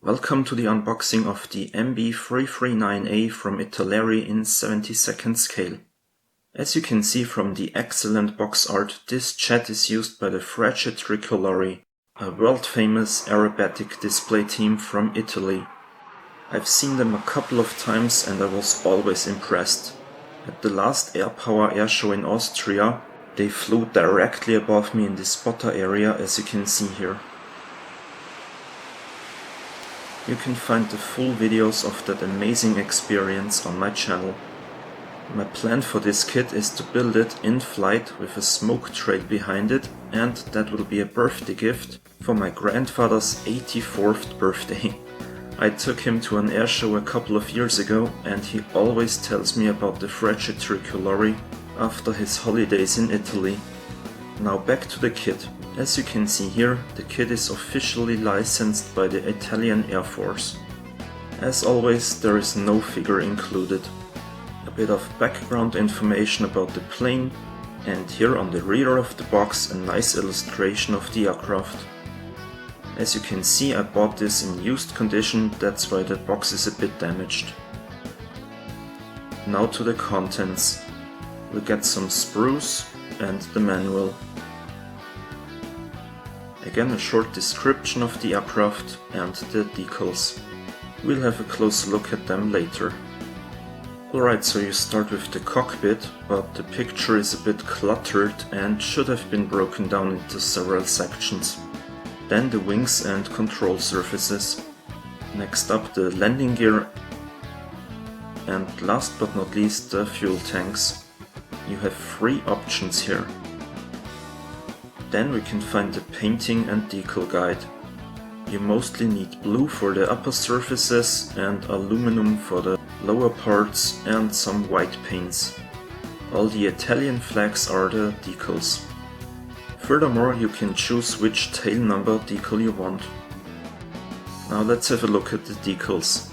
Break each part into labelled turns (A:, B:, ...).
A: Welcome to the unboxing of the MB-339A from Italeri in 70-second scale. As you can see from the excellent box art, this jet is used by the frecce tricolori, a world-famous aerobatic display team from Italy. I've seen them a couple of times and I was always impressed. At the last Air Power air show in Austria, they flew directly above me in the spotter area, as you can see here. You can find the full videos of that amazing experience on my channel. My plan for this kit is to build it in flight with a smoke trail behind it, and that will be a birthday gift for my grandfather's 84th birthday. I took him to an air show a couple of years ago and he always tells me about the frecce tricolori after his holidays in Italy. Now back to the kit. As you can see here, the kit is officially licensed by the Italian Air Force. As always, there is no figure included. A bit of background information about the plane, and here on the rear of the box a nice illustration of the aircraft. As you can see, I bought this in used condition, that's why the box is a bit damaged. Now to the contents. We get some sprues and the manual. Again, a short description of the aircraft and the decals. We'll have a closer look at them later. Alright, so you start with the cockpit, but the picture is a bit cluttered and should have been broken down into several sections. Then the wings and control surfaces. Next up the landing gear, and last but not least the fuel tanks. You have 3 options here. Then we can find the painting and decal guide. You mostly need blue for the upper surfaces and aluminum for the lower parts and some white paints. All the Italian flags are the decals. Furthermore, you can choose which tail number decal you want. Now let's have a look at the decals.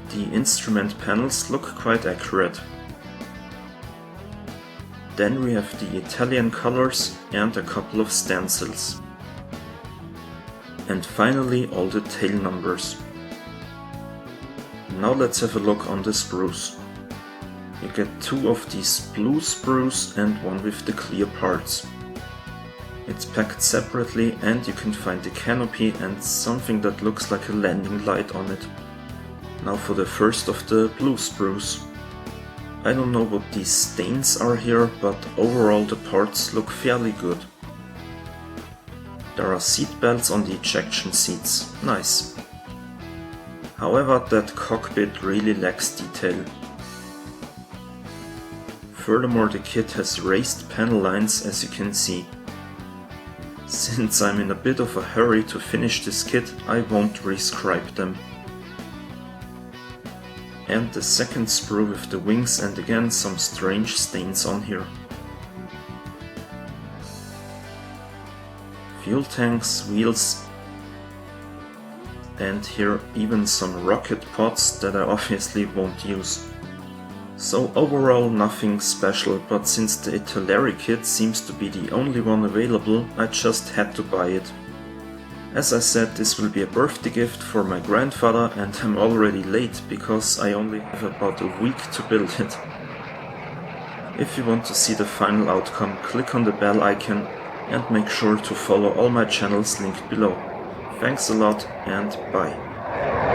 A: The instrument panels look quite accurate. Then we have the Italian colors and a couple of stencils. And finally all the tail numbers. Now let's have a look on the sprues. You get 2 of these blue sprues and 1 with the clear parts. It's packed separately and you can find the canopy and something that looks like a landing light on it. Now for the first of the blue sprues. I don't know what these stains are here, but overall the parts look fairly good. There are seat belts on the ejection seats, nice. However, that cockpit really lacks detail. Furthermore, the kit has raised panel lines, as you can see. Since I'm in a bit of a hurry to finish this kit, I won't rescribe them. And the second sprue with the wings, and again some strange stains on here. Fuel tanks, wheels, and here even some rocket pods that I obviously won't use. So overall nothing special, but since the Italeri kit seems to be the only one available, I just had to buy it. As I said, this will be a birthday gift for my grandfather and I'm already late because I only have about a week to build it. If you want to see the final outcome, click on the bell icon and make sure to follow all my channels linked below. Thanks a lot and bye.